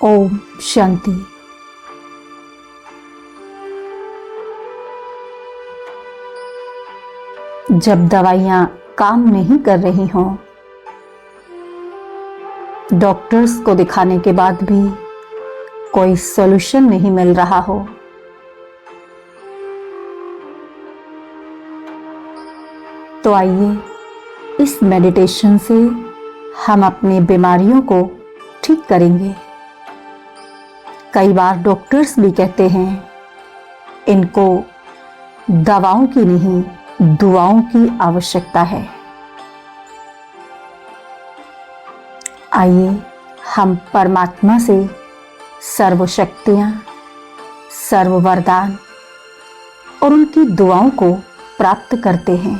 ओम शांति। जब दवाइयाँ काम नहीं कर रही हों, डॉक्टर्स को दिखाने के बाद भी कोई सॉल्यूशन नहीं मिल रहा हो, तो आइए इस मेडिटेशन से हम अपनी बीमारियों को ठीक करेंगे। कई बार डॉक्टर्स भी कहते हैं इनको दवाओं की नहीं, दुआओं की आवश्यकता है। आइए हम परमात्मा से सर्व शक्तियां, सर्व वरदान और उनकी दुआओं को प्राप्त करते हैं।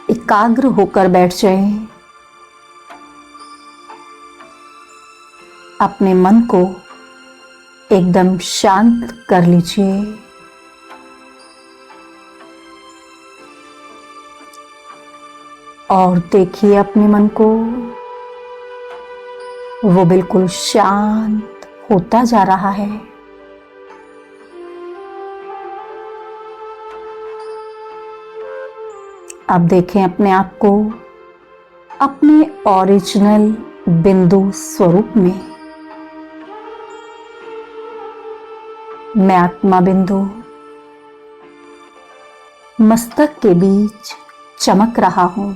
एकाग्र होकर बैठ जाएं। अपने मन को एकदम शांत कर लीजिए। और देखिए अपने मन को, वो बिल्कुल शांत होता जा रहा है। अब देखें अपने आप को अपने ओरिजिनल बिंदु स्वरूप में। मैं आत्मा बिंदु मस्तक के बीच चमक रहा हूं।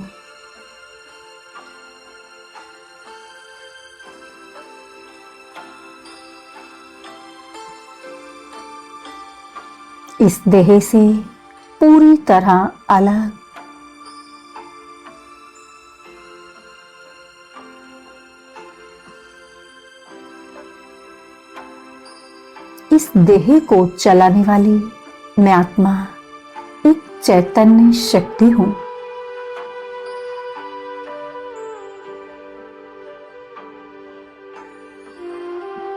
इस देह से पूरी तरह अलग। इस देह को चलाने वाली मैं आत्मा एक चैतन्य शक्ति हूं।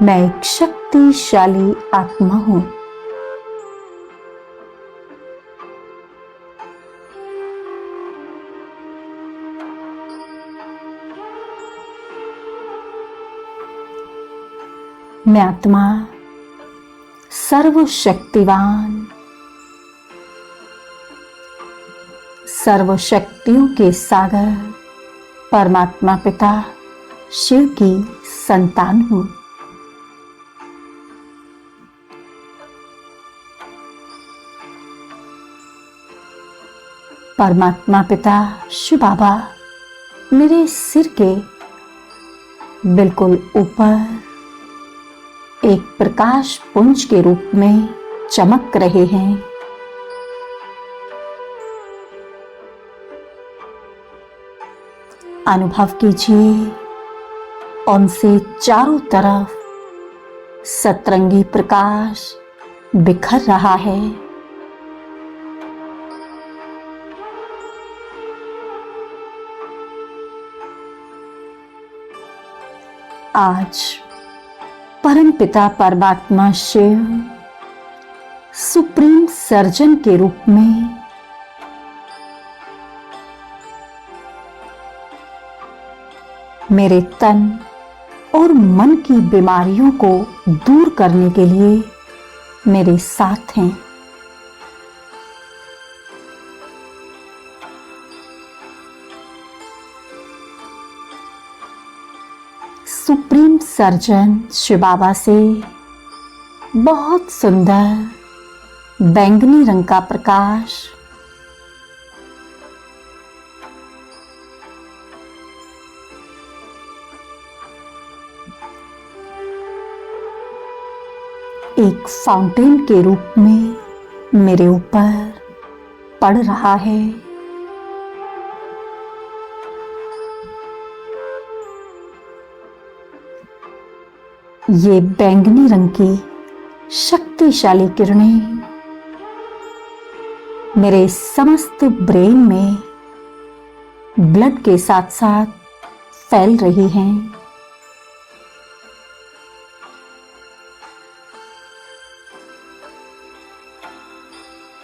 मैं एक शक्तिशाली आत्मा हूं। मैं आत्मा सर्वशक्तिवान, सर्वशक्तियों के सागर परमात्मा पिता शिव की संतान हूं। परमात्मा पिता शिव बाबा मेरे सिर के बिल्कुल ऊपर एक प्रकाश पुंज के रूप में चमक रहे हैं। अनुभव कीजिए उनसे चारों तरफ सतरंगी प्रकाश बिखर रहा है। आज परमपिता परमात्मा शिव सुप्रीम सर्जन के रूप में मेरे तन और मन की बीमारियों को दूर करने के लिए मेरे साथ हैं। सुप्रीम सर्जन शिव बाबा से बहुत सुंदर बैंगनी रंग का प्रकाश एक फाउंटेन के रूप में मेरे ऊपर पड़ रहा है। ये बैंगनी रंग की शक्तिशाली किरणें मेरे समस्त ब्रेन में ब्लड के साथ साथ फैल रही हैं।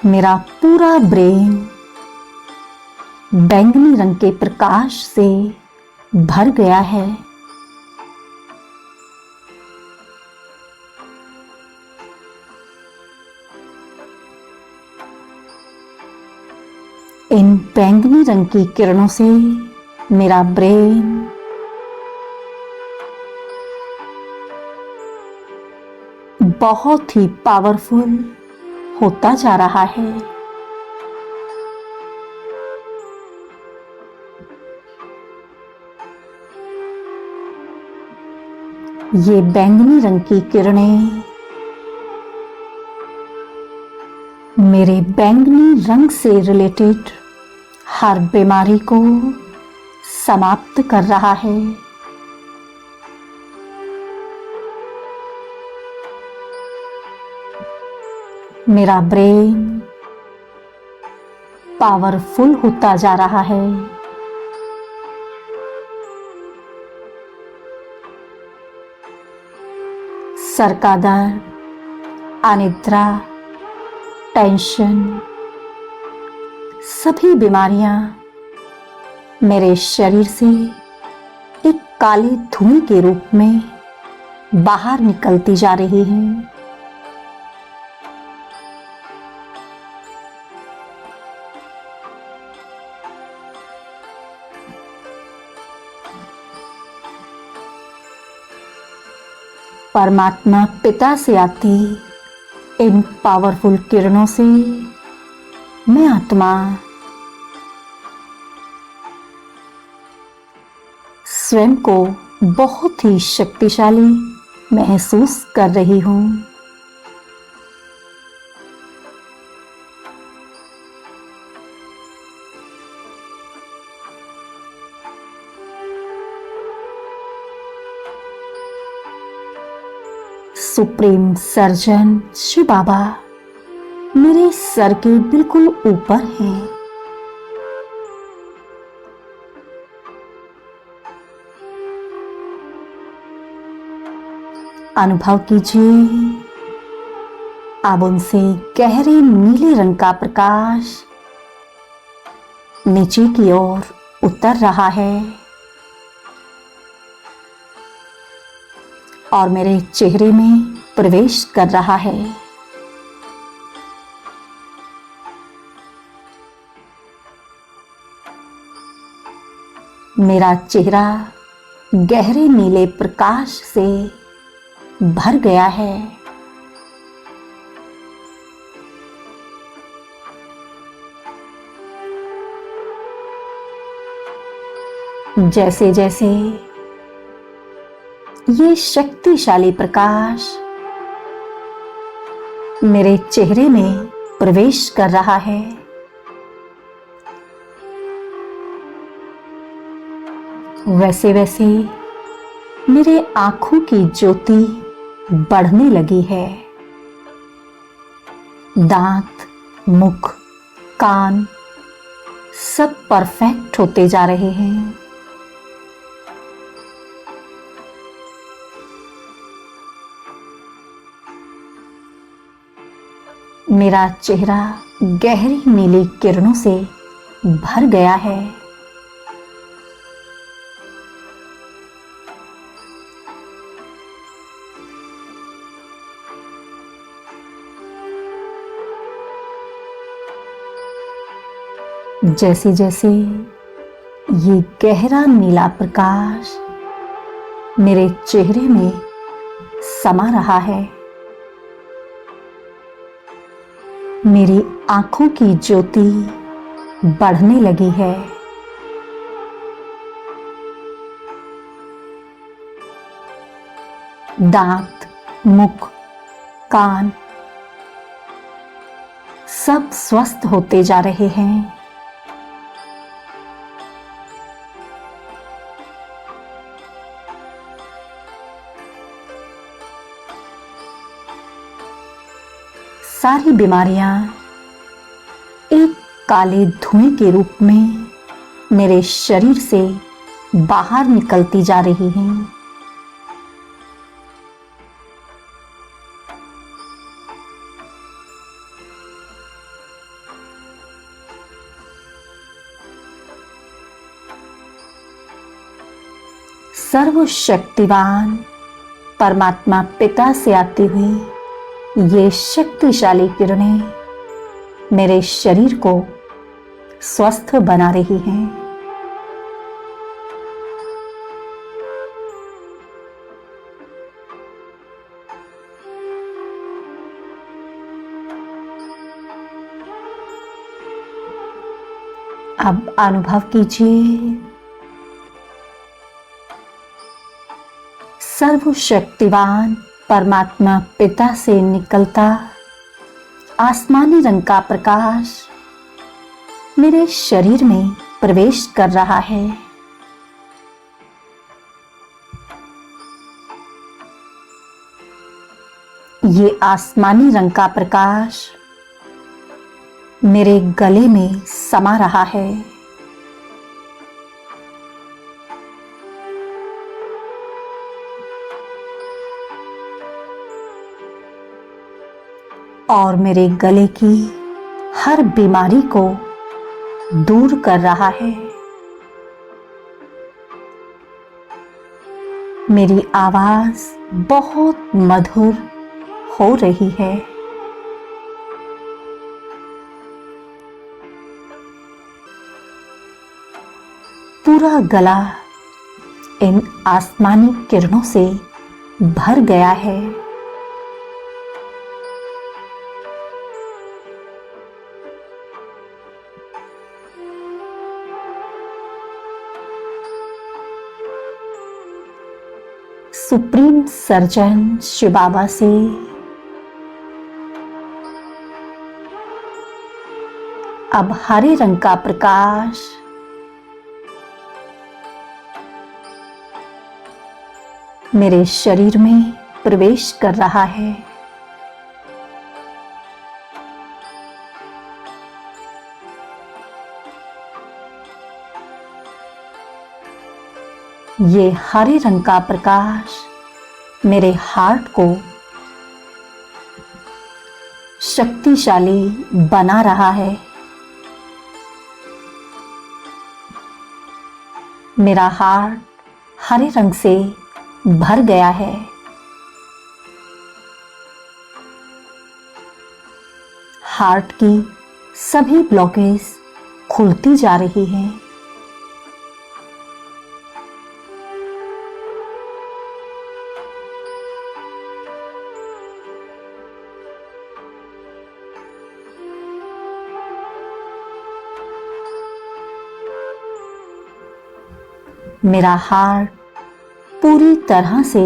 मेरा पूरा ब्रेन बैंगनी रंग के प्रकाश से भर गया है। इन बैंगनी रंग की किरणों से मेरा ब्रेन बहुत ही पावरफुल होता जा रहा है। ये बैंगनी रंग की किरणें मेरे बैंगनी रंग से रिलेटेड हर बीमारी को समाप्त कर रहा है। मेरा ब्रेन पावरफुल होता जा रहा है। सर का दर्द, अनिद्रा, टेंशन, सभी बीमारियां मेरे शरीर से एक काले धुएं के रूप में बाहर निकलती जा रही हैं। परमात्मा पिता से आती इन पावरफुल किरणों से मैं आत्मा स्वयं को बहुत ही शक्तिशाली महसूस कर रही हूं। सुप्रीम सर्जन शिव बाबा मेरे सर के बिल्कुल ऊपर हैं। अनुभव कीजिए, अब उनसे गहरे नीले रंग का प्रकाश नीचे की ओर उतर रहा है और मेरे चेहरे में प्रवेश कर रहा है। मेरा चेहरा गहरे नीले प्रकाश से भर गया है। जैसे जैसे ये शक्तिशाली प्रकाश मेरे चेहरे में प्रवेश कर रहा है, वैसे वैसे मेरे आंखों की ज्योति बढ़ने लगी है। दांत, मुख, कान सब परफेक्ट होते जा रहे हैं। मेरा चेहरा गहरी नीली किरणों से भर गया है। जैसे जैसे ये गहरा नीला प्रकाश मेरे चेहरे में समा रहा है, मेरी आंखों की ज्योति बढ़ने लगी है। दांत, मुख, कान सब स्वस्थ होते जा रहे हैं। सारी बीमारियां एक काले धुएं के रूप में मेरे शरीर से बाहर निकलती जा रही हैं। सर्वशक्तिवान परमात्मा पिता से आती हुई ये शक्तिशाली किरणें मेरे शरीर को स्वस्थ बना रही हैं। अब अनुभव कीजिए सर्वशक्तिवान परमात्मा पिता से निकलता आसमानी रंग का प्रकाश मेरे शरीर में प्रवेश कर रहा है। ये आसमानी रंग का प्रकाश मेरे गले में समा रहा है। और मेरे गले की हर बीमारी को दूर कर रहा है। मेरी आवाज बहुत मधुर हो रही है। पूरा गला इन आसमानी किरणों से भर गया है। सुप्रीम सर्जन शिव बाबा से अब हरे रंग का प्रकाश मेरे शरीर में प्रवेश कर रहा है। ये हरे रंग का प्रकाश मेरे हार्ट को शक्तिशाली बना रहा है। मेरा हार्ट हरे रंग से भर गया है। हार्ट की सभी ब्लॉकेज खुलती जा रही हैं। मेरा हार्ट पूरी तरह से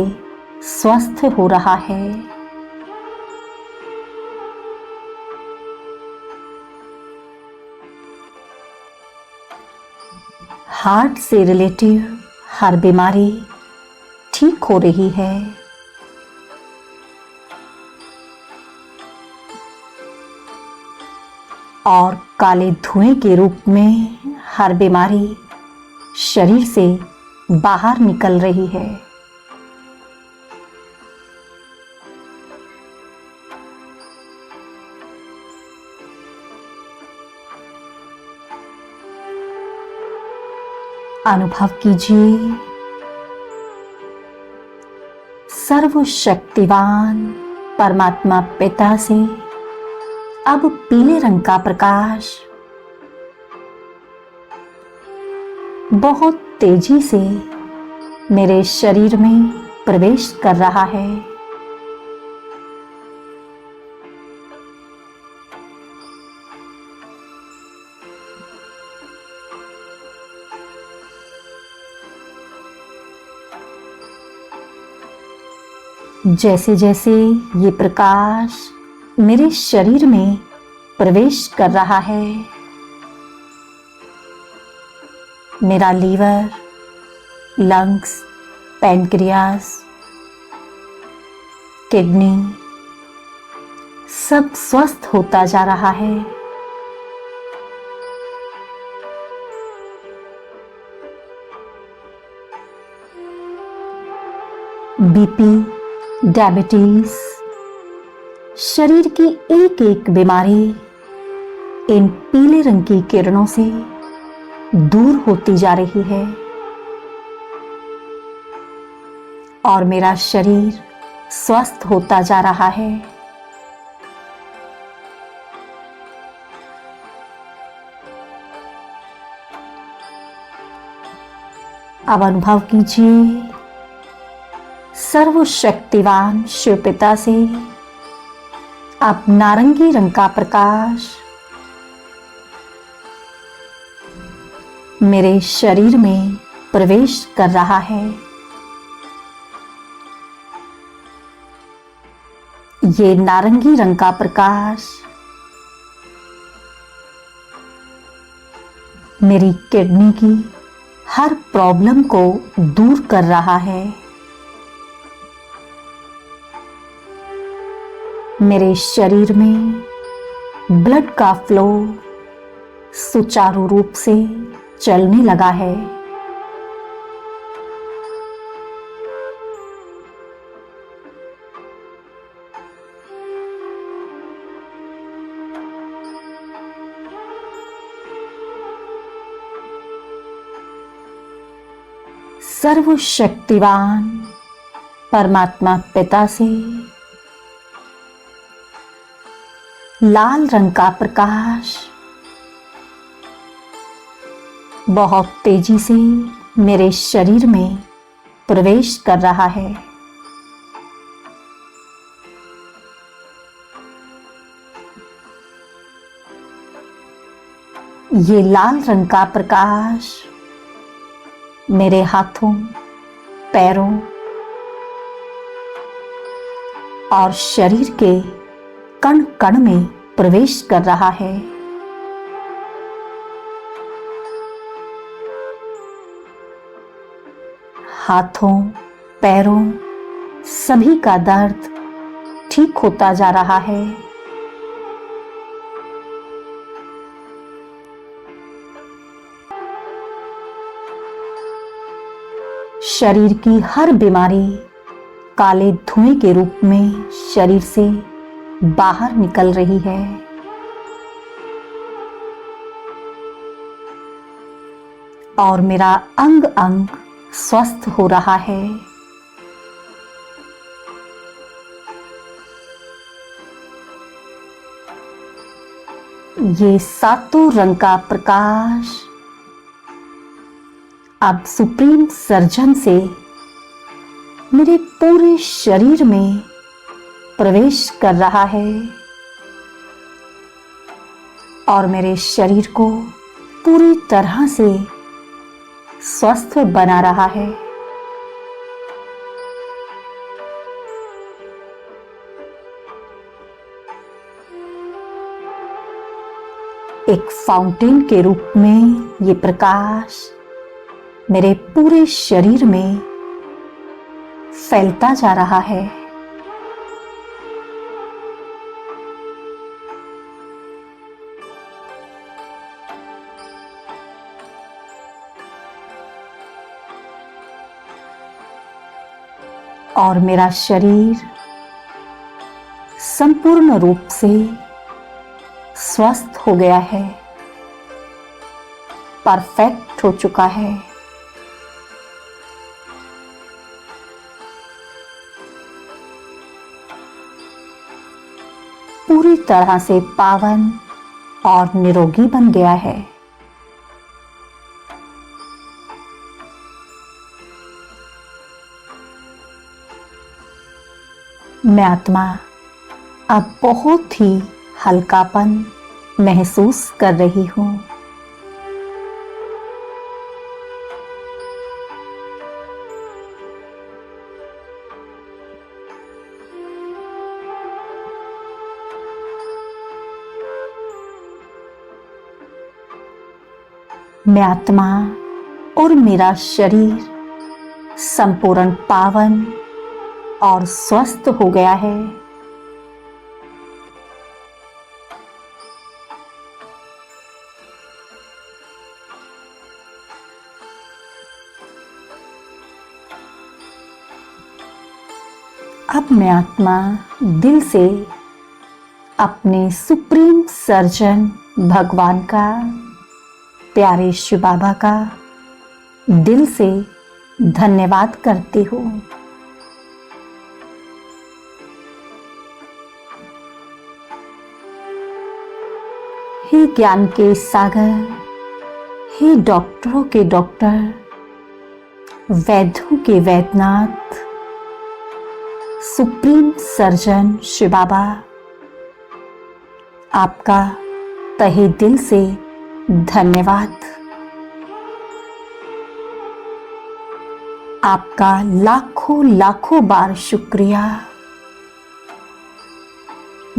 स्वस्थ हो रहा है। हार्ट से रिलेटिव हर बीमारी ठीक हो रही है। और काले धुएं के रूप में हर बीमारी शरीर से बाहर निकल रही है। अनुभव कीजिए सर्वशक्तिवान परमात्मा पिता से अब पीले रंग का प्रकाश बहुत तेजी से मेरे शरीर में प्रवेश कर रहा है। जैसे जैसे ये प्रकाश मेरे शरीर में प्रवेश कर रहा है, मेरा लीवर, लंग्स, पैनक्रियास, किडनी सब स्वस्थ होता जा रहा है। बीपी, डायबिटीज, शरीर की एक एक बीमारी इन पीले रंग की किरणों से दूर होती जा रही है। और मेरा शरीर स्वस्थ होता जा रहा है। अब अनुभव कीजिए सर्वशक्तिवान शिव पिता से अब नारंगी रंग का प्रकाश मेरे शरीर में प्रवेश कर रहा है। ये नारंगी रंग का प्रकाश मेरी किडनी की हर प्रॉब्लम को दूर कर रहा है। मेरे शरीर में ब्लड का फ्लो सुचारू रूप से चलने लगा है। सर्वशक्तिवान परमात्मा पिता से लाल रंग का प्रकाश बहुत तेजी से मेरे शरीर में प्रवेश कर रहा है। ये लाल रंग का प्रकाश मेरे हाथों, पैरों और शरीर के कण कण में प्रवेश कर रहा है। हाथों, पैरों सभी का दर्द ठीक होता जा रहा है। शरीर की हर बीमारी काले धुएं के रूप में शरीर से बाहर निकल रही है। और मेरा अंग अंग स्वस्थ हो रहा है। ये सातों रंग का प्रकाश अब सुप्रीम सर्जन से मेरे पूरे शरीर में प्रवेश कर रहा है और मेरे शरीर को पूरी तरह से स्वस्थ बना रहा है। एक फाउंटेन के रूप में ये प्रकाश मेरे पूरे शरीर में फैलता जा रहा है। और मेरा शरीर संपूर्ण रूप से स्वस्थ हो गया है, परफेक्ट हो चुका है। पूरी तरह से पावन और निरोगी बन गया है। मैं आत्मा अब बहुत ही हल्कापन महसूस कर रही हूँ। मैं आत्मा और मेरा शरीर संपूर्ण पावन और स्वस्थ हो गया है। अब मैं आत्मा दिल से अपने सुप्रीम सर्जन भगवान का, प्यारे शिव बाबा का दिल से धन्यवाद करती हूँ। हे ज्ञान के सागर, हे डॉक्टरों के डॉक्टर, वैद्यों के वैद्यनाथ, सुप्रीम सर्जन शिव बाबा, आपका तहे दिल से धन्यवाद। आपका लाखों लाखों बार शुक्रिया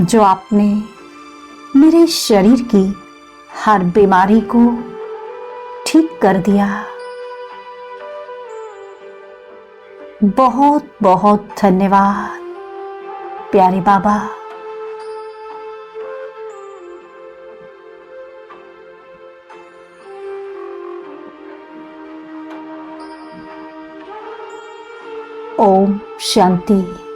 जो आपने मेरे शरीर की हर बीमारी को ठीक कर दिया। बहुत बहुत धन्यवाद प्यारे बाबा। ओम शांति।